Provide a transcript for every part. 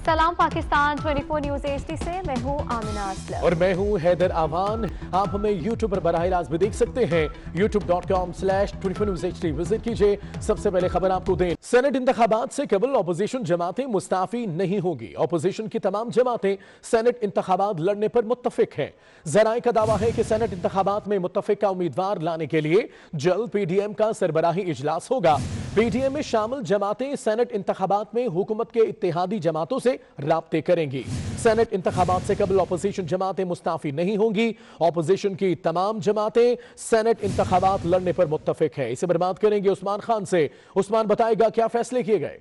सलाम Pakistan 24 news HD से मैं हूं आमिना असलम और मैं हूं हैदर आवान। आप हमें यूट्यूब पर बराह रास्त भी देख सकते हैं, youtube.com/24 न्यूज एचडी विजिट कीजिए। सबसे पहले खबर आपको दें, सेनेट इंतखाबात से कबल अपोजिशन जमातें मुस्ताफी नहीं होगी। अपोजिशन की तमाम जमातें सेनेट इंतखाबात लड़ने पर मुत्तफिक हैं। जराए का दावा है कि सेनेट इंतखाबात में मुत्तफिका उम्मीदवार लाने के लिए जल्द पीडीएम का सरबराही इजलास होगा। पीडीएम में शामिल जमातें सेनेट इंतखाबात में हुकूमत के इत्तेहादी जमातों से राब्ते करेंगी। सेनेट इंतखाबात से कबल अपोजिशन जमातें मुस्ताफी नहीं होंगी। अपोजिशन की तमाम जमातें सेनेट इंतखाबात लड़ने पर मुत्तफिक है। इसे बर्बाद करेंगे उस्मान खान से। उस्मान बताएगा क्या फैसले किए गए।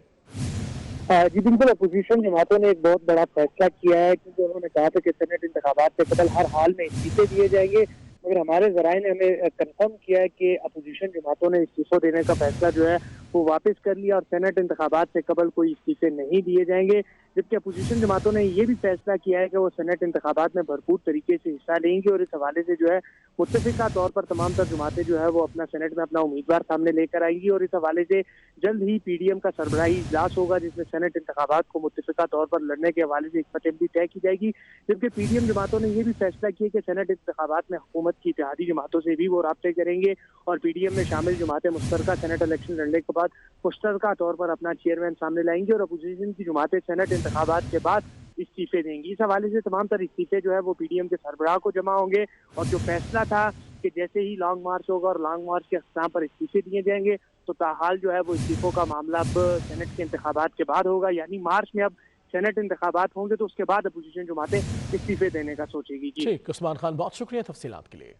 जी बिल्कुल, अपोजिशन जमातों ने एक बहुत बड़ा फैसला किया है, क्योंकि उन्होंने कहा था कि सेनेट इंतखाबात से कबल हर हाल में इस्तीफे दिए जाएंगे। मगर हमारे जराए ने हमें कंफर्म किया है कि अपोजिशन जमातों ने इस्तीफों देने का फैसला जो है वो वापस कर लिया और सेनेट इंतखाबात से कबल कोई इस्तीफे नहीं दिए जाएंगे। जबकि अपोजिशन जमातों ने ये भी फैसला किया है कि वो सेनेट इंतखाबात में भरपूर तरीके से हिस्सा लेंगे और इस हवाले से जो है मुत्तफिका तौर पर तमाम तर जमातें जो है वो अपना सेनेट में अपना उम्मीदवार सामने लेकर आएंगी और इस हवाले से जल्द ही पीडीएम का सरबराही इजलास होगा, जिसमें सेनेट इंतखाबात को मुत्तफिका तौर पर लड़ने के हवाले से एक भी तय की जाएगी। जबकि पीडीएम जमातों ने यह भी फैसला किया कि सेनेट इंतखाबात में हुकूमत की इत्तेहादी जमातों से भी वो राब्ते करेंगे और पीडीएम में शामिल जमातें मुश्तरका सेनेट इलेक्शन लड़ने के बाद मुश्तरका तौर पर अपना चेयरमैन सामने लाएंगी और अपोजिशन की जमातें सेनेट इंतखाबात के बाद इस्तीफे देंगी। इस हवाले से तमाम तर इस्तीफे जो है वो पीडीएम के सरबराह को जमा होंगे और जो फैसला था कि जैसे ही लॉन्ग मार्च होगा और लॉन्ग मार्च के अख्ताम पर इस्तीफे दिए जाएंगे तो ताहाल जो है वो इस्तीफों का मामला अब सेनेट के इंतखाबात के बाद होगा। यानी मार्च में अब सेनेट इंतखाबात होंगे तो उसके बाद अपोजिशन जमातें इस्तीफे देने का सोचेगी। जी ठीक, उस्मान खान बहुत शुक्रिया तफसीलात के लिए।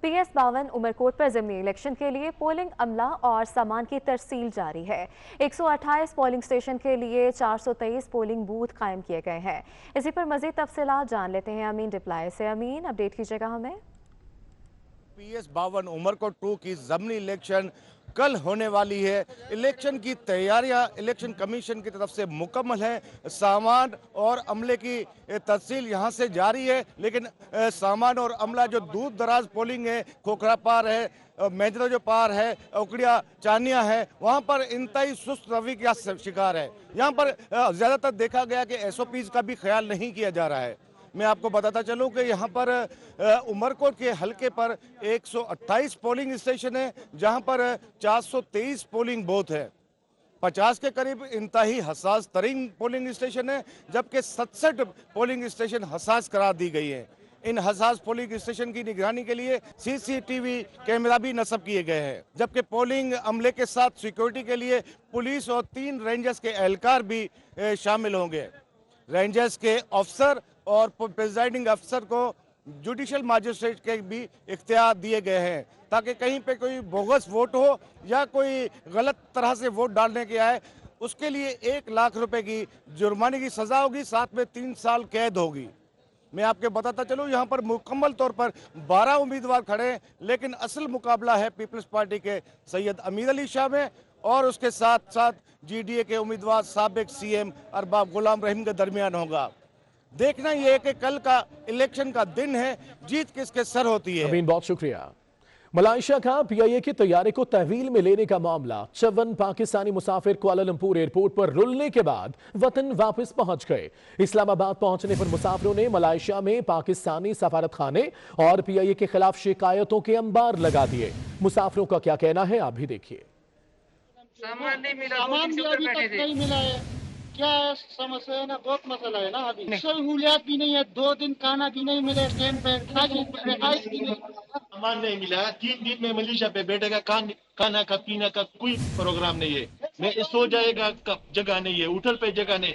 PS52 उमरकोट पर ज़मीनी इलेक्शन के लिए पोलिंग अमला और सामान की तरसील जारी है। 128 पोलिंग स्टेशन के लिए 423 पोलिंग बूथ कायम किए गए हैं। इसी पर मजीद तफसीलात जान लेते हैं अमीन रिप्लाई से। अमीन, अपडेट कीजिएगा हमें। PS52 उमरकोट 2 की ज़मीनी इलेक्शन कल होने वाली है। इलेक्शन की तैयारियां इलेक्शन कमीशन की तरफ से मुकम्मल है। सामान और अमले की तफसील यहां से जारी है, लेकिन सामान और अमला जो दूर दराज पोलिंग है, खोखरा पार है, मेजरा जो पार है, उकड़िया चानिया है, वहां पर इंतहाई सुस्त रवि का शिकार है। यहां पर ज़्यादातर देखा गया कि SOPs का भी ख्याल नहीं किया जा रहा है। मैं आपको बताता चलूं कि यहाँ पर उमरकोट के हलके पर 128 पोलिंग स्टेशन है, जहाँ पर 423 पोलिंग बूथ है। 50 के करीब इंतहाई हसास तरीन पोलिंग स्टेशन है, जबकि 67 पोलिंग स्टेशन हसास करार दी गई है। इन हसास पोलिंग स्टेशन की निगरानी के लिए CCTV कैमरा भी नस्ब किए गए हैं, जबकि पोलिंग अमले के साथ सिक्योरिटी के लिए पुलिस और 3 रेंजर्स के एहलकार भी शामिल होंगे। रेंजर्स के अफसर और प्रिजाइडिंग अफसर को जुडिशल मजिस्ट्रेट के भी इख्तियार दिए गए हैं, ताकि कहीं पे कोई बोगस वोट हो या कोई गलत तरह से वोट डालने के आए, उसके लिए 1 लाख रुपए की जुर्माने की सजा होगी, साथ में 3 साल कैद होगी। मैं आपके बताता चलूँ, यहाँ पर मुकम्मल तौर पर 12 उम्मीदवार खड़े हैं, लेकिन असल मुकाबला है पीपल्स पार्टी के सैयद अमीर अली शाह में और उसके साथ साथ GDA के उम्मीदवार साबिक CM अरबाब गुलाम रहीम के दरमियान होगा। देखना यह है कि कल का इलेक्शन का दिन है, जीत किसके सर होती है। अमीन, बहुत शुक्रिया। मलाइशिया का PIA की तैयारी को तहवील में लेने का मामला। 54 पाकिस्तानी मुसाफिर कुआलालंपुर एयरपोर्ट पर रुलने के बाद वतन वापस पहुंच गए। इस्लामाबाद पहुंचने पर मुसाफिरों ने मलाइशिया में पाकिस्तानी सफारत खाने और PIA के खिलाफ शिकायतों के अंबार लगा दिए। मुसाफिरों का क्या कहना है, आप भी देखिए। सामान नहीं मिला, सामान भी अभी तक नहीं मिला है। क्या समस्या है ना, बहुत मसला है ना। अभी सहूलियात भी नहीं है, 2 दिन खाना भी नहीं मिले, ट्रेन पे रिहाइश भी नहीं, सामान नहीं मिला। 3 दिन में मलेशिया पे बैठेगा, खाना का पीना का कोई प्रोग्राम नहीं है। मैं सो जाएगा जगह नहीं है, होटल पे जगह नहीं।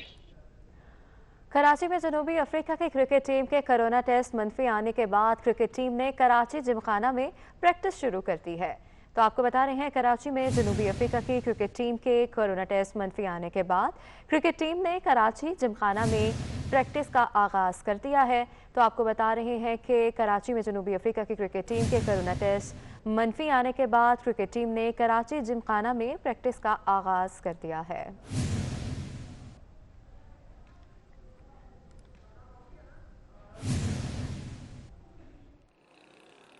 कराची में जनूबी अफ्रीका की क्रिकेट टीम के कोरोना टेस्ट मनफी आने के बाद क्रिकेट टीम ने कराची जिमखाना में प्रैक्टिस शुरू कर दी है। तो आपको बता रहे हैं, कराची में जनूबी अफ्रीका की क्रिकेट टीम के कोरोना टेस्ट मनफी आने के बाद क्रिकेट टीम ने कराची जिमखाना में प्रैक्टिस का आगाज़ कर दिया है। तो आपको बता रहे हैं कि कराची में जनूबी अफ्रीका की क्रिकेट टीम के कोरोना टेस्ट मनफी आने के बाद क्रिकेट टीम ने कराची जिमखाना में प्रैक्टिस का आगाज़ कर दिया है।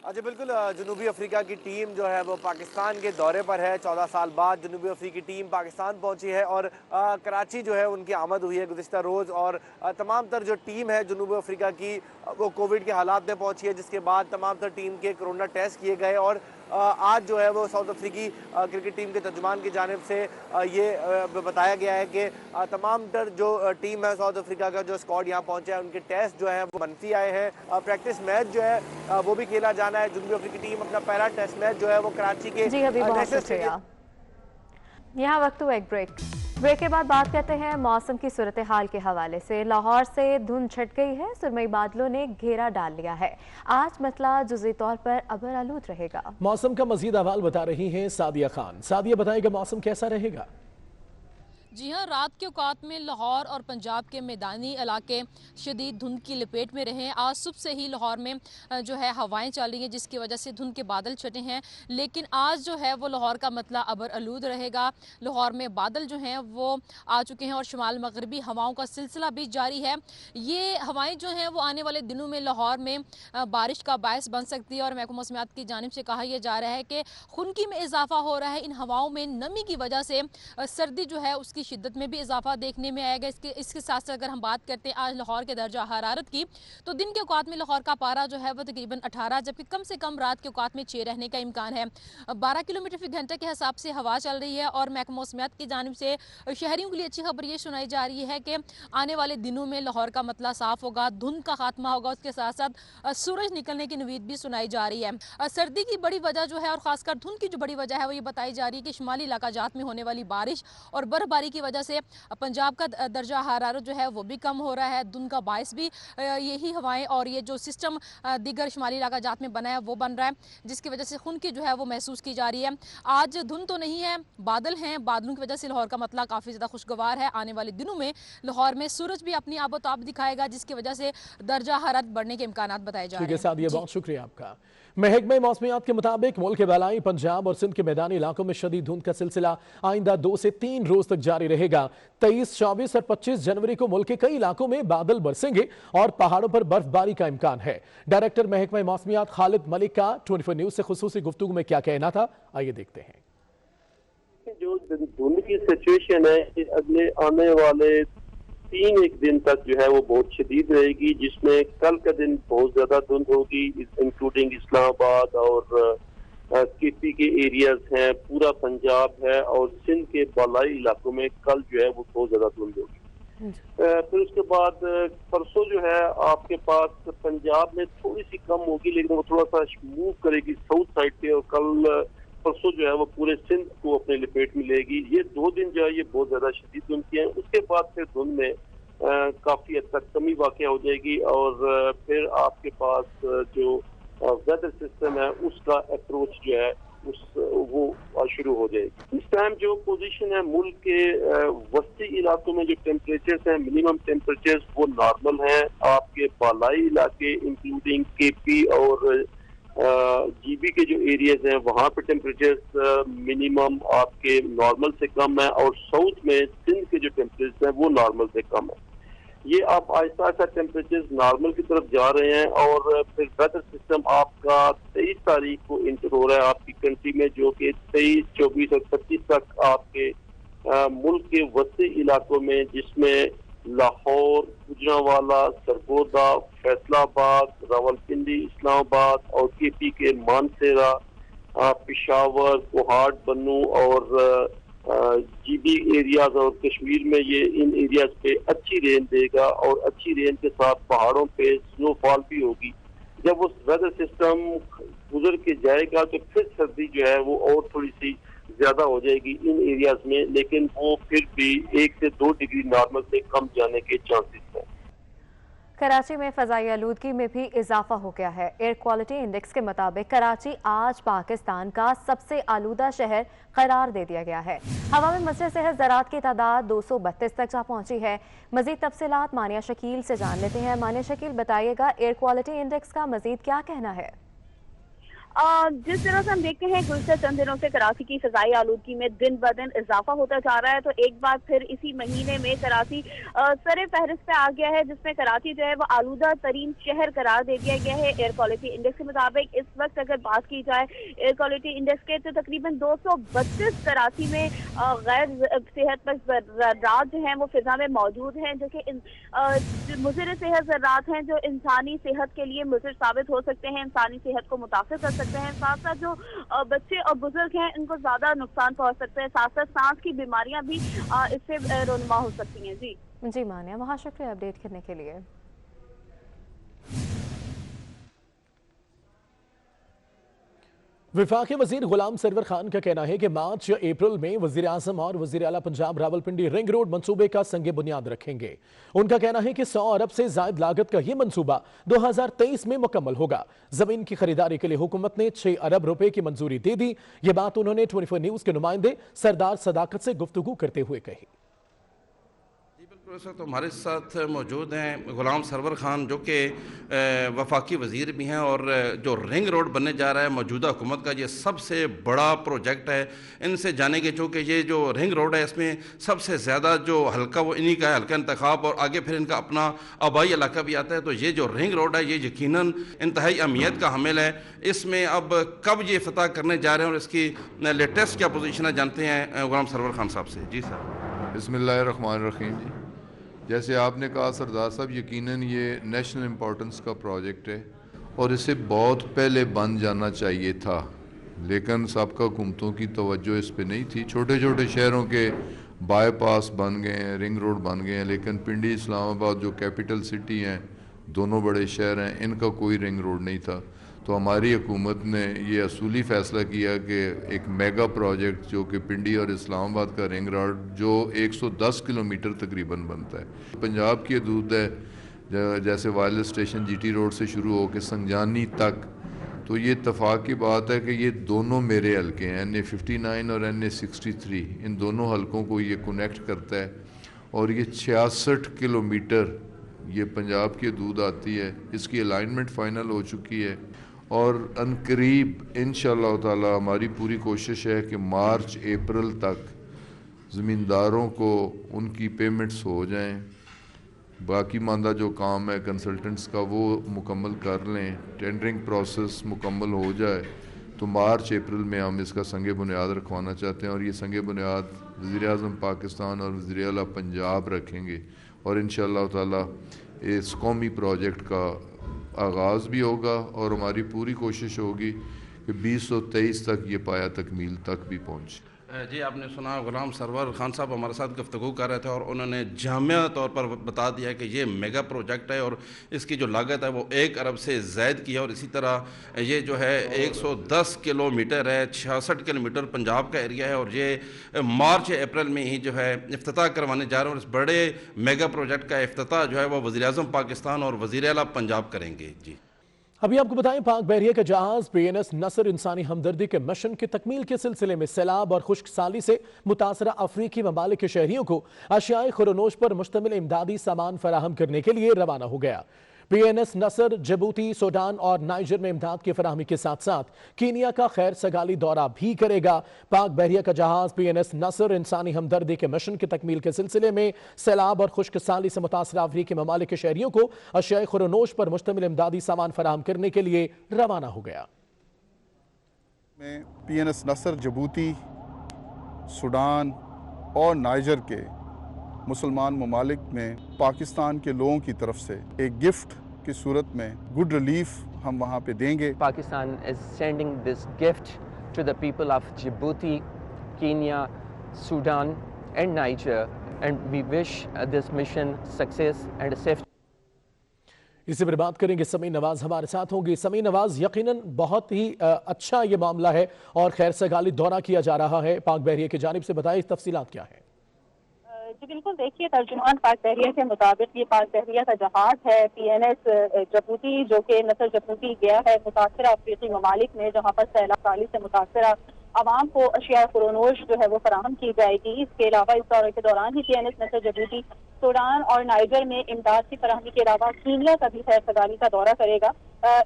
अच्छा बिल्कुल, जनूबी अफ्रीका की टीम जो है वो पाकिस्तान के दौरे पर है। 14 साल बाद जनूबी अफ्रीकी टीम पाकिस्तान पहुंची है और कराची जो है उनकी आमद हुई है गुज़िश्ता रोज़। और तमाम तर जो टीम है जनूबी अफ्रीका की वो कोविड के हालात में पहुंची है, जिसके बाद तमाम तर टीम के कोरोना टेस्ट किए गए। और आज जो है वो साउथ अफ्रीकी क्रिकेट टीम के तर्जुमान की जानिब से ये बताया गया है कि तमाम तर जो टीम है साउथ अफ्रीका का जो स्क्वाड यहाँ पहुंचा है उनके टेस्ट जो है वो मनफी आए हैं। प्रैक्टिस मैच जो है वो भी खेला जाना है। जनूबी अफ्रीकी टीम अपना पहला टेस्ट मैच जो है वो कराची के जी अभी बहुत शुक्रिया। यहाँ वक्त हुआ एक ब्रेक के बाद बात करते हैं मौसम की सूरत हाल के हवाले से। लाहौर से धुंध छट गई है, सुरमई बादलों ने घेरा डाल लिया है। आज मतला जुज़ी तौर पर अबर आलूद रहेगा। मौसम का मजीद अहवाल बता रही हैं सादिया खान। सादिया बताएगा मौसम कैसा रहेगा। जी हाँ, रात के औकात में लाहौर और पंजाब के मैदानी इलाके शदीद धुंध की लपेट में रहे। आज सुबह से ही लाहौर में जो है हवाएं चल रही हैं, जिसकी वजह से धुंध के बादल छटे हैं। लेकिन आज जो है वो लाहौर का मतला अबर आलूद रहेगा। लाहौर में बादल जो हैं वो आ चुके हैं और शुमाल मगरबी हवाओं का सिलसिला भी जारी है। ये हवाएं जो हैं वो आने वाले दिनों में लाहौर में बारिश का बायस बन सकती है। और महकमा मौसमियात की जानिब से कहा यह जा रहा है कि खुनकी में इजाफा हो रहा है। इन हवाओं में नमी की वजह से सर्दी जो है उसकी शिद्दत में भी इजाफा देखने में आएगा। इसके साथ साथ अगर हम बात करते हैं आज लाहौर के दर्जा हरारत की, तो दिन के औकात में लाहौर का पारा जो है वो तकरीबन 18, जबकि कम से कम रात के औकात में 6 रहने का इम्कान है। 12 किलोमीटर फी घंटे के हिसाब से हवा चल रही है। और महकमा मौसमियात की जानिब से शहरियों के लिए अच्छी खबर ये सुनाई जा रही है कि आने वाले दिनों में लाहौर का मतला साफ होगा, धुंध का खात्मा होगा। उसके साथ साथ सूरज निकलने की नवीद भी सुनाई जा रही है। सर्दी की बड़ी वजह जो है और खासकर धुंध की जो बड़ी वजह है वो ये बताई जा रही है कि शुमाली इलाका जात में होने वाली बारिश और बर्फबारी की वजह से पंजाब का दर्जा हरारत जो है वो भी कम हो रहा है। धुंध का बायस भी यही हवाएं और ये जो सिस्टम दीगर शुमाली इलाका जात में बना है वो बन रहा है, जिसकी वजह से खुनकी जो है वो महसूस की जा रही है। आज धुंध तो नहीं है, बादल हैं। बादलों की वजह से लाहौर का मतला काफ़ी ज़्यादा खुशगवार है। आने वाले दिनों में लाहौर में सूरज भी अपनी आबोताब दिखाएगा, जिसकी वजह से दर्जा हरारत बढ़ने के इम्कान बताए जा रहे हैं। बहुत शुक्रिया आपका। महकमा मौसमियात के मुताबिक मुल्क के बलाई पंजाब और सिंध के मैदानी इलाकों में शदीद धुंध का सिलसिला आइंदा 2 से 3 रोज तक जारी रहेगा। 23, 24 और 25 जनवरी को मुल्क के कई इलाकों में बादल बरसेंगे और पहाड़ों पर बर्फबारी का इम्कान है। डायरेक्टर महकमा मौसमियात खालिद मलिक का 24 न्यूज से खुसूसी गुफ्तगू में क्या कहना था, आइए देखते हैं। जो धुंध की सिचुएशन है अगले आने वाले 3-1 दिन तक जो है वो बहुत शदीद रहेगी, जिसमें कल का दिन बहुत ज्यादा धुंध होगी, इंक्लूडिंग इस्लामाबाद और केपी के एरियाज हैं, पूरा पंजाब है और सिंध के बालाई इलाकों में कल जो है वो बहुत ज्यादा धुंध होगी। फिर उसके बाद परसों जो है आपके पास पंजाब में थोड़ी सी कम होगी, लेकिन वो थोड़ा सा मूव करेगी साउथ साइड पे और कल परसों जो है वो पूरे सिंध को अपने लपेट में लेगी। ये 2 दिन जो है ये बहुत ज्यादा शदीद धुंध की है। उसके बाद फिर धुंध में काफी हद तक कमी वाक़या हो जाएगी और फिर आपके पास जो वेदर सिस्टम है उसका अप्रोच जो है वो शुरू हो जाएगी। इस टाइम जो पोजीशन है मुल्क के वस्ती इलाकों में जो टेम्परेचर्स हैं, मिनिमम टेम्परेचर्स वो नॉर्मल हैं। आपके बालाई इलाके इंक्लूडिंग केपी और जीबी के जो एरियाज हैं वहाँ पे टेम्परेचर्स मिनिमम आपके नॉर्मल से कम है और साउथ में सिंध के जो टेम्परेचर्स हैं वो नॉर्मल से कम है। ये आप आहिस्ता आहिस्ता टेम्परेचर्स नॉर्मल की तरफ जा रहे हैं और फिर वेदर सिस्टम आपका 23 तारीख को इंटर हो रहा है आपकी कंट्री में, जो कि 23, 24 और 25 तक आपके मुल्क के वसी इलाकों में, जिसमें लाहौर, गुजरांवाला, सरगोदा, फैसलाबाद, रावलपिंडी, इस्लामाबाद और केपी के मानसेरा, पेशावर, कोहाट, बन्नू और जीबी एरियाज और कश्मीर में ये इन एरियाज पे अच्छी रेन देगा और अच्छी रेन के साथ पहाड़ों पे स्नोफॉल भी होगी। जब वो वेदर सिस्टम गुजर के जाएगा तो फिर सर्दी जो है वो और थोड़ी सी ज्यादा हो जाएगी इन एरियाज में, लेकिन वो फिर भी 1 से 2 डिग्री नॉर्मल से कम जाने के चांसेस हैं। कराची में फ़ज़ाई आलूदगी में भी इजाफा हो गया है। एयर क्वालिटी इंडेक्स के मुताबिक कराची आज पाकिस्तान का सबसे आलूदा शहर करार दे दिया गया है। हवा में मसले सेहत ज़रात की तादाद 232 तक जा पहुंची है। मजीद तफसीलात मानिया शकील से जान लेते हैं। मानिया शकील, बताइएगा एयर क्वालिटी इंडेक्स का मजीद क्या कहना है? जिस तरह से हम देखते हैं गुज़श्ता चंद दिनों से कराची की फ़िज़ाई आलूदगी में दिन ब दिन इजाफा होता जा रहा है, तो एक बार फिर इसी महीने में कराची सरे फहरिस्त पे आ गया है, जिसमें कराची जो है वो आलूदा तरीन शहर करार दे दिया गया है। एयर क्वालिटी इंडेक्स के मुताबिक इस वक्त अगर बात की जाए एयर क्वालिटी इंडेक्स के, तो तकरीबन 232 कराची में गैर सेहतमंद ज़र्रात जो हैं वो फिजा में मौजूद हैं, जो कि मुज़िर सेहत ज़र्रात हैं, जो इंसानी सेहत के लिए मुज़िर साबित हो सकते हैं, इंसानी सेहत को मुतासिर कर सकते हैं। साथ साथ जो बच्चे और बुजुर्ग हैं इनको ज्यादा नुकसान पहुंच सकते हैं। साथ साथ सांस की बीमारियां भी इससे रोनुमा हो सकती हैं। जी मानिया, बहुत शुक्रिया अपडेट करने के लिए। वफाकी वजीर गुलाम सरवर खान का कहना है कि मार्च या अप्रैल में वजीर आजम और वजीर आला पंजाब रावलपिंडी रिंग रोड मंसूबे का संगे बुनियाद रखेंगे। उनका कहना है कि 100 अरब से जायद लागत का यह मंसूबा 2023 में मुकम्मल होगा। जमीन की खरीदारी के लिए हुकूमत ने 6 अरब रुपए की मंजूरी दे दी। यह बात उन्होंने 24 न्यूज के नुमाइंदे सरदार सदाकत से गुफ्तगू करते हुए कही। प्रोफेसर तो हमारे साथ मौजूद हैं गुलाम सरवर खान, जो कि वफाकी वज़ीर भी हैं, और जो रिंग रोड बनने जा रहा है मौजूदा हुकूमत का ये सबसे बड़ा प्रोजेक्ट है। इनसे जानेंगे चूँकि ये जो रिंग रोड है इसमें सबसे ज़्यादा जो हल्का वो इन्हीं का है, हल्का इंतखाब, और आगे फिर इनका अपना आबाई इलाका भी आता है। तो ये जो रिंग रोड है ये यकीनन इंतहाई अहमियत का हामिल है। इसमें अब कब ये इफ्तिताह करने जा रहे हैं और इसकी लेटेस्ट क्या पोजीशन है, जानते हैं गुलाम सरवर खान साहब से। जी सर। बिस्मिल्लाहिर्रहमानिर्रहीम। जी, जैसे आपने कहा सरदार साहब, यकीनन ये नेशनल इम्पोर्टेंस का प्रोजेक्ट है और इसे बहुत पहले बन जाना चाहिए था, लेकिन सबका हुकूमतों की तवज्जो इस पे नहीं थी। छोटे छोटे शहरों के बाईपास बन गए हैं, रिंग रोड बन गए हैं, लेकिन पिंडी इस्लामाबाद जो कैपिटल सिटी हैं, दोनों बड़े शहर हैं, इनका कोई रिंग रोड नहीं था। तो हमारी हुकूमत ने ये असूली फ़ैसला किया कि एक मेगा प्रोजेक्ट जो कि पिंडी और इस्लामाबाद का रिंग रोड जो 110 किलोमीटर तकरीबन बनता है, पंजाब की हदूद है, जैसे वायरलेस स्टेशन जीटी रोड से शुरू होकर संजानी तक। तो ये इत्तफाक की बात है कि ये दोनों मेरे हलके हैं, NA 59 और NA 63, इन दोनों हलकों को ये कनेक्ट करता है। और ये 66 किलोमीटर ये पंजाब की हदूद आती है। इसकी अलाइनमेंट फ़ाइनल हो चुकी है और अनकरीब इंशाअल्लाह ताला हमारी पूरी कोशिश है कि मार्च अप्रैल तक ज़मींदारों को उनकी पेमेंट्स हो जाएं। बाकी मांदा जो काम है कंसल्टेंट्स का वो मुकम्मल कर लें, टेंडरिंग प्रोसेस मुकम्मल हो जाए तो मार्च अप्रैल में हम इसका संगे बुनियाद रखवाना चाहते हैं। और ये संगे बुनियाद वज़ीर आज़म पाकिस्तान और वज़ीर आला पंजाब रखेंगे और इंशाअल्लाह ताला इस कौमी प्रोजेक्ट का आगाज़ भी होगा और हमारी पूरी कोशिश होगी कि 2023 तक ये पाया तकमील तक भी पहुँचे। जी, आपने सुना गुलाम सरवर खान साहब हमारे साथ गुफ्तगू कर रहे थे और उन्होंने जामिया तौर पर बता दिया कि ये मेगा प्रोजेक्ट है और इसकी जो लागत है वो 1 अरब से ज़ायद की है। और इसी तरह ये जो है 110 किलोमीटर है, 66 किलोमीटर पंजाब का एरिया है और ये मार्च अप्रैल में ही जो है इफ्तिताह करवाने जा रहे हैं। और इस बड़े मेगा प्रोजेक्ट का इफ्तिताह जो है वो वज़ीर आज़म पाकिस्तान और वज़ीर आला पंजाब करेंगे। जी, अभी आपको बताएं, पाक बहरिया का जहाज PNS नसर इंसानी हमदर्दी के मिशन की तकमील के सिलसिले में सैलाब और खुश्क साली से मुतासरा अफ्रीकी ममालिक के शहरियों को अशियाए खुरनोश पर मुश्तमिल इमदादी सामान फराहम करने के लिए रवाना हो गया। PNS नसर जिबूती, सूडान और नाइजर में इमदाद की फराहमी के साथ साथ कीनिया का खैर सगाली दौरा भी करेगा। पाक बहरिया का जहाज PNS नसर इंसानी हमदर्दी के मिशन की तकमील के सिलसिले में सैलाब और खुश्क साली से मुतासरा अफ्रीकी ममालिक के शहरियों को अशियाए खुरनोश पर मुश्तमिल इमदादी सामान फराहम करने के लिए रवाना हो गया। PNS नसर जिबूती, सूडान और नाइजर के मुसलमान ममालिक में पाकिस्तान के लोगों की तरफ से एक गिफ्ट की सूरत में गुड रिलीफ हम वहाँ पे देंगे। Pakistan is sending this gift to the people of Djibouti, Kenya, Sudan and Niger and we wish this mission success and safe. इसी पर बात करेंगे, समी नवाज हमारे साथ होंगे। समी नवाज, यकीनन बहुत ही अच्छा ये मामला है और खैर सगाली दौरा किया जा रहा है पाक बहरिया की जानिब से, बताइए तफसीलात क्या है? जी बिल्कुल, देखिए तर्जुमान पाक बहरिया के मुताबिक ये पाक बहरिया का जहाज है PNS जिबूती, जो कि नसर जिबूती गया है मुतासरा अफ्रीकी ममालिक में, जहाँ पर सैलाब साली से मुतासरा आवाम को अशिया फरोनोश जो है वो फराहम की जाएगी। इसके अलावा इस दौरे के दौरान ही TNS नसर जबूती सूडान और नाइजर में इमदाद की फराहमी के अलावा कीनिया का भी खैर सगाली का दौरा करेगा।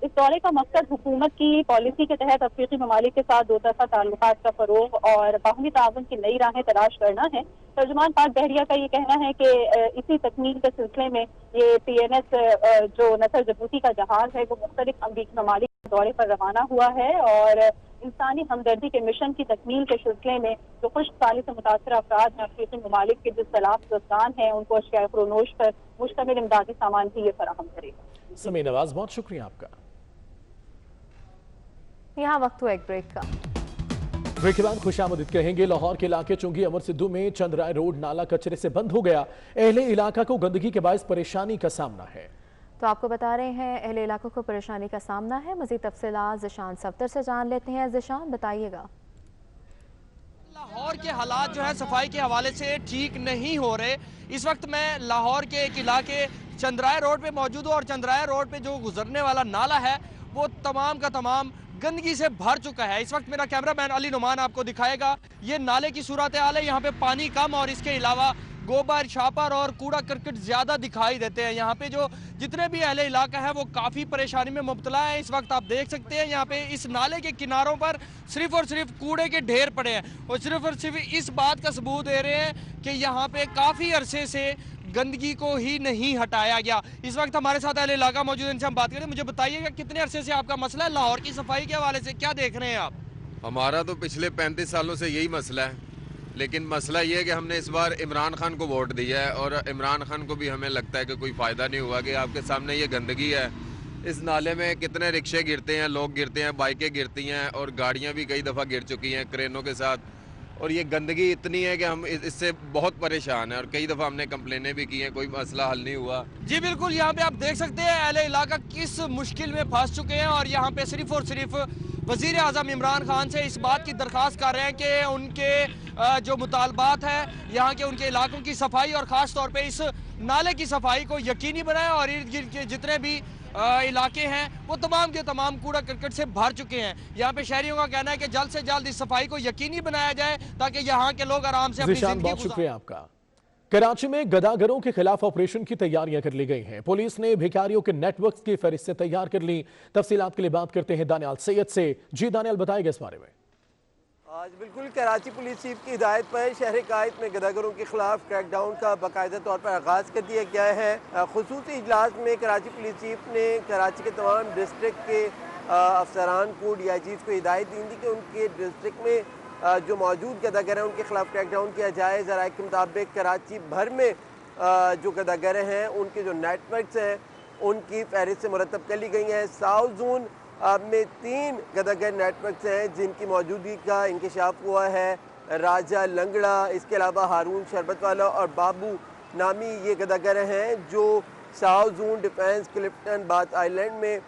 इस दौरे का मकसद हुकूमत की पॉलिसी के तहत अफ्रीकी ममालिक के साथ दोतरफा ताल्लुकात का फरोग और बाहमी ताउन की नई राहें तलाश करना है। तर्जुमान पाक बहरिया का ये कहना है कि इसी तकमील के सिलसिले में ये TNS जो नसर जबूती का जहाज है वो मुख्तलिफ अमरीकी ममालिक के दौरे पर रवाना हुआ है और इंसानी हमदर्दी के मिशन की तकमील के सिलसिले में जो खुश्कसाली से मुतासर अफराद हैं अफ्रीकी ममालिक के जो सैलाब हैं उनको अशिया फरोनोश पर मुश्तमिल इमदादी सामान भी ये फराहम करेगा। समीर नवाज, बहुत शुक्रिया आपका। यहाँ वक्त हुआ एक ब्रेक का। ब्रेक के बाद खुशामदीद कहेंगे। लाहौर के इलाके चुंगी अमर सिद्धू में चंद्राय रोड नाला कचरे से बंद हो गया। अहले इलाका को गंदगी के बायस परेशानी का सामना है। तो आपको बता रहे हैं अहले इलाकों को परेशानी का सामना है। मजीद तफसीलात ज़िशान सफ्तर से जान लेते हैं। ज़िशान, बताइएगा। लाहौर के हालात जो है सफाई के हवाले से ठीक नहीं हो रहे। इस वक्त मैं लाहौर के एक इलाके चंद्राय रोड पे मौजूद हूँ और चंद्राय रोड पे जो गुजरने वाला नाला है वो तमाम का तमाम गंदगी से भर चुका है। इस वक्त मेरा कैमरामैन अली नुमान आपको दिखाएगा ये नाले की सूरत हाल है। यहाँ पे पानी कम और इसके अलावा गोबर, छापर और कूड़ा करकट ज्यादा दिखाई देते हैं। यहाँ पे जो जितने भी अहले इलाका है वो काफी परेशानी में मुब्तला है। इस वक्त आप देख सकते हैं यहाँ पे इस नाले के किनारों पर सिर्फ और सिर्फ कूड़े के ढेर पड़े हैं और सिर्फ इस बात का सबूत दे रहे हैं कि यहाँ पे काफी अरसे से गंदगी को ही नहीं हटाया गया। इस वक्त हमारे साथ अहले इलाका मौजूद है, इनसे हम बात करें। मुझे बताइएगा कितने अरसे से आपका मसला है लाहौर की सफाई के हवाले से, क्या देख रहे हैं आप? हमारा तो पिछले 35 सालों से यही मसला है, लेकिन मसला ये है कि हमने इस बार इमरान खान को वोट दिया है और इमरान खान को भी हमें लगता है कि कोई फ़ायदा नहीं हुआ कि आपके सामने ये गंदगी है। इस नाले में कितने रिक्शे गिरते हैं, लोग गिरते हैं, बाइकें गिरती हैं और गाड़ियाँ भी कई दफ़ा गिर चुकी हैं क्रेनों के साथ। और ये गंदगी इतनी है कि हम इससे बहुत परेशान हैं और कई दफ़ा हमने कंप्लेनें भी की हैं, कोई मसला हल नहीं हुआ। जी बिल्कुल, यहाँ पे आप देख सकते हैं अहले इलाका किस मुश्किल में फंस चुके हैं और यहाँ पे सिर्फ और सिर्फ वज़ीर आज़म इमरान खान से इस बात की दरख्वास्त कर रहे हैं कि उनके जो मुतालबात है यहाँ के उनके इलाकों की सफाई और ख़ास तौर पे इस नाले की सफाई को यकीनी बनाएं और इर्द गिर्द के जितने भी इलाके हैं वो तमाम के तमाम कूड़ा करकट से भर चुके हैं। यहाँ पे शहरियों का कहना है कि जल्द से जल्द इस सफाई को यकीनी बनाया जाए ताकि यहाँ के लोग आराम से अपनी जिंदगी बहुत शुक्रिया आपका। कराची में गदागरों के खिलाफ ऑपरेशन की तैयारियां कर ली गई हैं। पुलिस ने भिखारियों के नेटवर्क की फहरिस्त तैयार कर ली। तफसीलात के लिए बात करते हैं दानियाल सैयद से। जी दानियाल, बताएगा इस बारे में। आज बिल्कुल कराची पुलिस चीफ की हिदायत पर शहर कायद में गदागरों के खिलाफ क्रैकडाउन का बाकायदा तौर पर आगाज़ कर दिया गया है। खुसूसी इजलास में कराची पुलिस चीफ ने कराची के तमाम डिस्ट्रिक्ट के अफसरान को, DIGs को हिदायत दी थी कि उनके डिस्ट्रिक्ट में जो मौजूद गदागर हैं उनके खिलाफ क्रैकडाउन किया जाए। ज़राए के मुताबिक कराची भर में जो गदागर हैं उनके जो नेटवर्क्स हैं उनकी फहरिस्त से मुरतब कर ली गई हैं। साउथ जोन में 3 गदागर नेटवर्क्स हैं जिनकी मौजूदगी का इंकशाफ हुआ है। राजा लंगड़ा, इसके अलावा हारून शरबत वाला और बाबू नामी ये गदागर हैं जो south zone, defence, Clifton, bath island में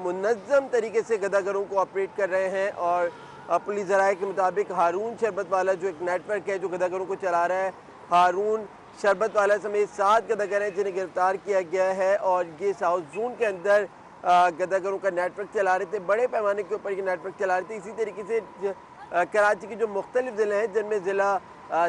मुनज़्ज़म तरीके से गदागरों को ऑपरेट कर रहे हैं। और पुलिस ज़राए के मुताबिक हारून शरबत वाला जो एक नेटवर्क है जो गदागरों को चला रहा है, हारून शरबत वाला समेत 7 गदागर हैं जिन्हें गिरफ्तार किया गया है और ये साउथ जोन के अंदर गदागरों का नेटवर्क चला रहे थे, बड़े पैमाने के ऊपर ये नेटवर्क चला रहे थे। इसी तरीके से कराची के जो मुख्तलिफ ज़िले हैं जिनमें ज़िला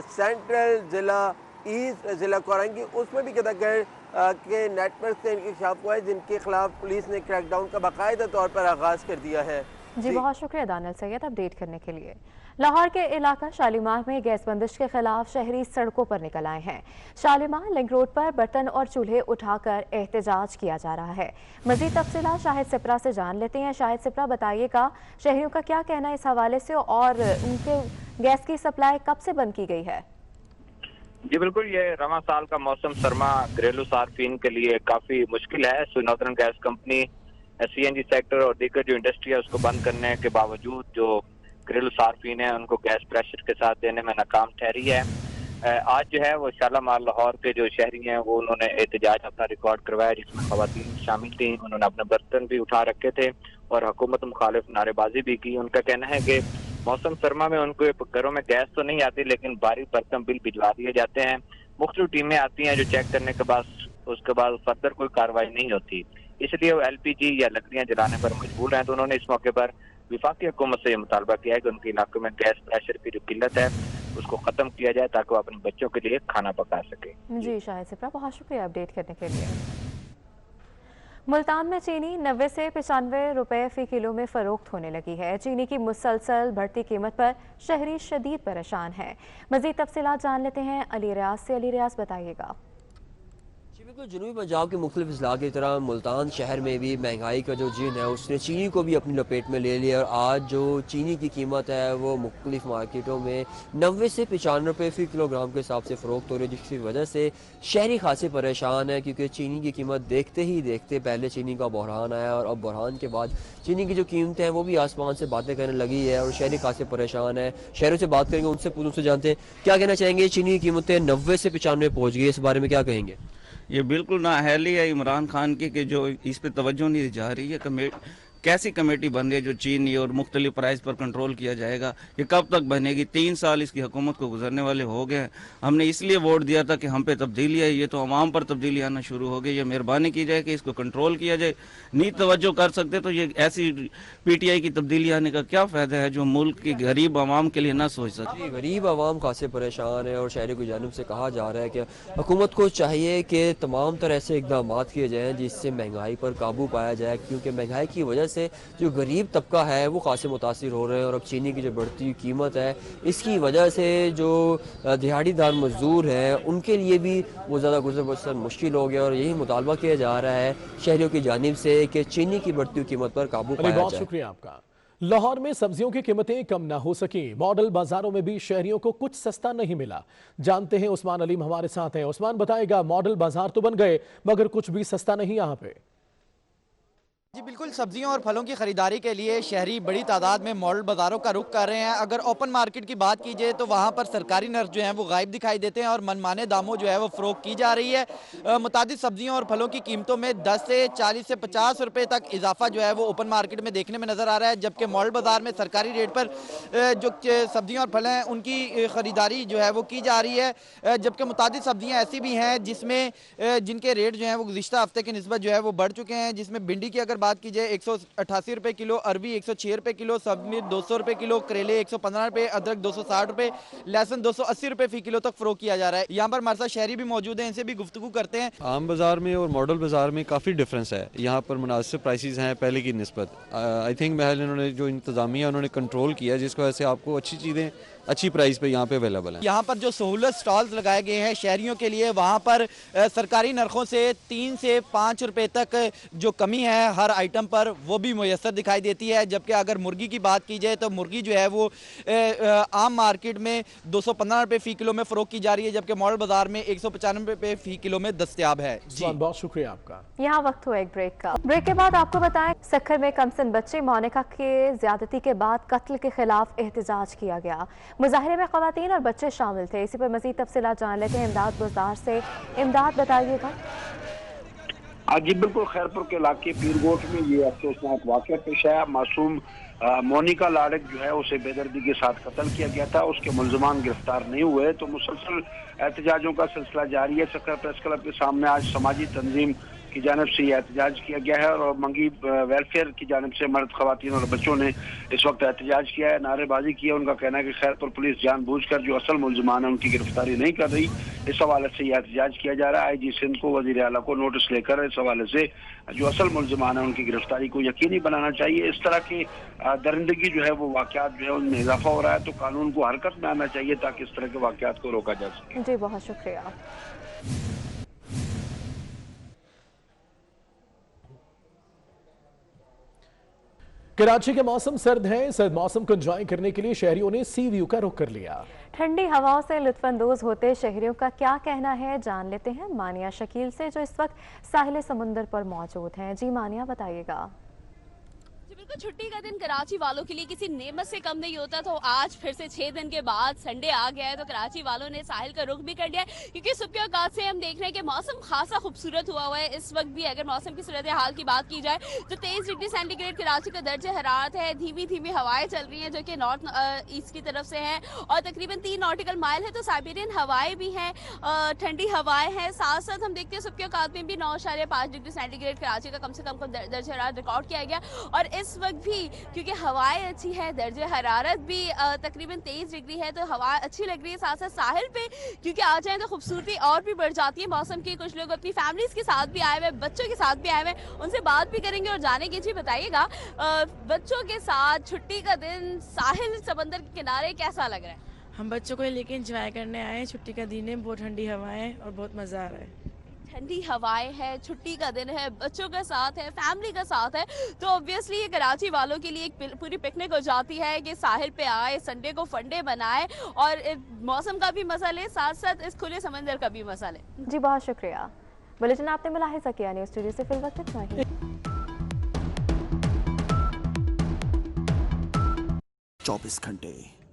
सेंट्रल, ज़िला ईस्ट, ज़िला कोरंगी, उसमें भी गदागर के नेटवर्क से इंकशाफ हुआ है जिनके खिलाफ पुलिस ने क्रैकडाउन का बाकायदा तौर पर आगाज़ कर दिया है। जी बहुत शुक्रिया दानियाल सैयद अपडेट करने के लिए। लाहौर के इलाका शालीमार में गैस बंदिश के खिलाफ शहरी सड़कों पर निकल आए हैं। शालीमार लिंक रोड पर बर्तन और चूल्हे उठाकर एहतजाज किया जा रहा है। मजीद तफसीलात शाहिद सिप्रा से जान लेते हैं। शाहिद सिप्रा, बताइएगा शहरियों का क्या कहना है इस हवाले से और उनके गैस की सप्लाई कब से बंद की गई है? जी बिल्कुल, ये रवां साल का मौसम सरमा घरेलू सार्फिन के लिए काफी मुश्किल है। Northern gas company CNG sector और दीगर जो इंडस्ट्री है उसको बंद करने के बावजूद जो घरेलू सार्फिन है उनको गैस प्रेशर के साथ देने में नाकाम ठहरी है। आज जो है वो शालामार लाहौर के जो शहरी हैं वो उन्होंने एहतजाज अपना रिकॉर्ड करवाया जिसमें खवातीन शामिल थी। उन्होंने अपने बर्तन भी उठा रखे थे और हुकूमत मुखालिफ नारेबाजी भी की। उनका कहना है कि मौसम सरमा में उनको घरों में गैस तो नहीं आती लेकिन भारी भरकम बिल भिजवा दिए जाते हैं। मुख्तलिफ टीमें आती हैं जो चेक करने के बाद उसके बाद फर्दर कोई कार्रवाई नहीं होती, इसलिए वो LPG या लकड़ियां जलाने पर मजबूर हैं। तो उन्होंने इस मौके पर विफाकी हुकूमत से ये मुतालबा किया है कि उनके इलाकों में गैस प्रेशर की जो किल्लत है उसको ख़त्म किया जाए ताकि वो अपने बच्चों के लिए खाना पका सके। जी शाहिद सिप्रा, बहुत शुक्रिया अपडेट करने के लिए। मुल्तान में चीनी 90 से 95 रुपए फी किलो में फरोख्त होने लगी है। चीनी की मुसलसल बढ़ती कीमत पर शहरी शदीद परेशान है। मजीद तफसीलात जान लेते हैं अली रियाज से। अली रियाज, बताइएगा। बिल्कुल, जनूबी पंजाब के मुख्तलिफ इजला की तरह मुल्तान शहर में भी महंगाई का जो जिन है उसने चीनी को भी अपनी लपेट में ले लिया और आज जो चीनी की कीमत है वो मुख्तलिफ मार्केटों में 90 से 95 रुपये फ़ी किलोग्राम के हिसाब से फ़रोख्त हो रही है, जिसकी वजह से शहरी खासे परेशान है क्योंकि चीनी की कीमत देखते ही देखते पहले चीनी का बहरान आया और अब बहरान के बाद चीनी की जो कीमतें हैं वो भी आसमान से बातें करने लगी है और शहरी खासे परेशान है। शहरों से बात करेंगे, उनसे जानते हैं क्या कहना चाहेंगे। चीनी की कीमतें 90 से 95 पहुँच गई, इस बारे में क्या कहेंगे? ये बिल्कुल नाअहली है इमरान खान की कि जो इस पे तवज्जो नहीं जा रही है। कैसी कमेटी बन रही है जो चीनी और मुख्तलिफ प्राइस पर कंट्रोल किया जाएगा, ये कब तक बनेगी? 3 साल इसकी हुकूमत को गुजरने वाले हो गए हैं। हमने इसलिए वोट दिया था कि हम पे तब्दीली आई, ये तो अवाम पर तब्दीली आना शुरू हो गई। ये मेहरबानी की जाए कि इसको कंट्रोल किया जाए। नहीं तवज्जो कर सकते तो ये ऐसी PTI की तब्दीली आने का क्या फ़ायदा है जो मुल्क की गरीब आवाम के लिए ना सोच सकती। गरीब आवाम खासे परेशान है और शहरी की जानिब से कहा जा रहा है कि हुकूमत को चाहिए कि तमाम तरह से इकदाम किए जाएँ जिससे महंगाई पर काबू पाया जाए, क्योंकि महंगाई की वजह से जो गरीब तबका है वो खासे मुतासिर हो रहे हैं और अब चीनी की जो बढ़ती कीमत है इसकी वजह से जो दिहाड़ीदार मजदूर हैं उनके लिए भी वो ज़्यादा गुजर बसर मुश्किल हो गया और यही मुतालबा किया जा रहा है शहरियों की जानिब से कि चीनी की बढ़ती कीमत पर काबू पाया जाए। बहुत शुक्रिया आपका। लाहौर में सब्जियों की कीमतें कम न हो सकी, मॉडल बाजारों में भी शहरियों को कुछ सस्ता नहीं मिला। जानते हैं उस्मान अलीम हमारे साथ हैं। उस्मान, बताएगा, मॉडल बाजार तो बन गए मगर कुछ भी सस्ता नहीं यहाँ पे। जी बिल्कुल, सब्जियों और फलों की खरीदारी के लिए शहरी बड़ी तादाद में मॉडल बाज़ारों का रुख कर रहे हैं। अगर ओपन मार्केट की बात की जाए तो वहाँ पर सरकारी नर्स जो हैं वो गायब दिखाई देते हैं और मनमाने दामों जो है वो फ़रोख्त की जा रही है। मुतादिद सब्जियों और फलों की कीमतों में 10 से 40 से 50 रुपये तक इजाफा जो है वो ओपन मार्केट में देखने में नज़र आ रहा है, जबकि मॉडल बाज़ार में सरकारी रेट पर जो सब्जियाँ और फल हैं उनकी ख़रीदारी जो है वो की जा रही है। जबकि मुतादिद सब्जियाँ ऐसी भी हैं जिसमें जिनके रेट जो हैं वो गुज़िश्ता हफ्ते की निस्बत जो है वो बढ़ चुके हैं, जिसमें भिंडी की अगर बात की जाए 188 रुपए किलो, अरबी 106 रुपए किलो, सब्जी 200 रुपए किलो, करेले 115 रुपए, अदरक 260 रुपए, लहसुन 280 रुपए फी किलो तक फरोख्त किया जा रहा है। यहाँ पर हमारे साथ शहरी भी मौजूद हैं, इनसे भी गुफ्तगू करते हैं। आम बाजार में और मॉडल बाजार में काफ़ी डिफरेंस है। यहाँ पर मुनासिब प्राइसेस हैं पहले की निस्बत। आई थिंक महल इन्होंने जो इंतजामिया उन्होंने कंट्रोल किया जिसकी वजह से आपको अच्छी चीज़ें अच्छी प्राइस पे यहाँ पे अवेलेबल है। यहाँ पर जो सहूलत स्टॉल्स लगाए गए हैं शहरियों के लिए, वहाँ पर सरकारी नरखों से 3 से 5 रुपए तक जो कमी है हर आइटम पर वो भी मुयसर दिखाई देती है। जबकि अगर मुर्गी की बात की जाए तो मुर्गी जो है वो आम मार्केट में 215 रुपए फी किलो में फरोख्त की जा रही है, जबकि मॉडल बाजार में 195 रुपए फी किलो में दस्तयाब है। जी बहुत शुक्रिया आपका। यहाँ वक्त हुआ एक ब्रेक का। ब्रेक के बाद आपको बताएं, सक्खर में कमसिन बच्चे मोनिका के ज्यादती के बाद कत्ल के खिलाफ एहतजाज किया गया। मुजाहिरे में खवातीन और बच्चे शामिल थे। इसी पर मजीद तफसीलात जान लेते हैं इमदाद बुज़दार से। इमदाद, बताइएगा। जी बिल्कुल, खैरपुर के इलाके पीरगोट में ये अफसोसनाक वाक़या पेश आया। मासूम मोनिका लाड़क जो है उसे बेदर्दी के साथ कत्ल किया गया था, उसके मुल्ज़िमान गिरफ्तार नहीं हुए। तो मुसलसल एहतजाजों का सिलसिला जारी है। सक्खर प्रेस क्लब के सामने आज समाजी तंजीम की जानिब से यह एहतजाज किया गया है और मंगी वेलफेयर की जानिब से मर्द, खवातीन और बच्चों ने इस वक्त एहतजाज किया है, नारेबाजी की है। उनका कहना है कि खैरपुर पुलिस जानबूझकर जो असल मुल्ज़िमान है उनकी गिरफ्तारी नहीं कर रही। इस हवाले से यह एहतजाज किया जा रहा है। IG सिंध को, वज़ीर आला को नोटिस लेकर इस हवाले से जो असल मुल्ज़िमान है उनकी गिरफ्तारी को यकीनी बनाना चाहिए। इस तरह की दरिंदगी जो है वो वाक़यात जो है उनमें इजाफा हो रहा है, तो कानून को हरकत में आना चाहिए ताकि इस तरह के वाक़यात को रोका जा सके। जी बहुत शुक्रिया। कराची के मौसम सर्द है। सर्द मौसम को एंजॉय करने के लिए शहरियों ने सी व्यू का रुख कर लिया। ठंडी हवाओं से लुत्फानंदोज होते शहरियों का क्या कहना है, जान लेते हैं मानिया शकील से, जो इस वक्त साहिल समुंदर पर मौजूद हैं। जी मानिया, बताइएगा। बिल्कुल, छुट्टी का दिन कराची वालों के लिए किसी नेमत से कम नहीं होता। तो आज फिर से 6 दिन के बाद संडे आ गया है, तो कराची वालों ने साहिल का रुख भी कर लिया है, क्योंकि सुबह के औकात से हम देख रहे हैं कि मौसम खासा खूबसूरत हुआ हुआ है। इस वक्त भी अगर मौसम की सूरत हाल की बात की जाए तो 23 डिग्री सेंटीग्रेड कराची का दर्ज हरारत है। धीमी धीमी हवाएं चल रही हैं जो कि नॉर्थ ईस्ट की तरफ से हैं और तकरीबन 3 नॉटिकल माइल है, तो साइबेरियन हवाएं भी हैं, ठंडी हवाएं हैं। साथ साथ हम देखते हैं सुबह के औकात में भी 9.5 डिग्री सेंटीग्रेड कराची का कम से कम दर्ज हरारत रिकॉर्ड किया गया और इस वक्त भी क्योंकि हवाएं अच्छी है, दर्जे हरारत भी तकरीबन 23 डिग्री है, तो हवा अच्छी लग रही है। साथ साथ साहिल पे क्योंकि आ जाए तो खूबसूरती और भी बढ़ जाती है मौसम की। कुछ लोग अपनी फैमिलीज के साथ भी आए हुए, बच्चों के साथ भी आए हुए, उनसे बात भी करेंगे और जानेंगे। जी बताइएगा, बच्चों के साथ छुट्टी का दिन साहिल समंदर के किनारे कैसा लग रहा है? हम बच्चों को लेके एंजॉय करने आए हैं। छुट्टी का दिन है, बहुत ठंडी हवाएं और बहुत मज़ा आ रहा है। ठंडी हवाएं है, छुट्टी का दिन है, बच्चों का साथ है, फैमिली का साथ है, तो ऑब्वियसली ये कराची वालों के लिए एक पूरी पिकनिक हो जाती है कि साहिल पे आए, संडे को फंडे बनाए और मौसम का भी मजा ले, साथ साथ इस खुले समंदर का भी मजा ले। जी बहुत शुक्रिया। बुलेटिन आपने मुलाहिजा किया, न्यूज़ स्टूडियो से फिल वक्त इतना ही। 24 घंटे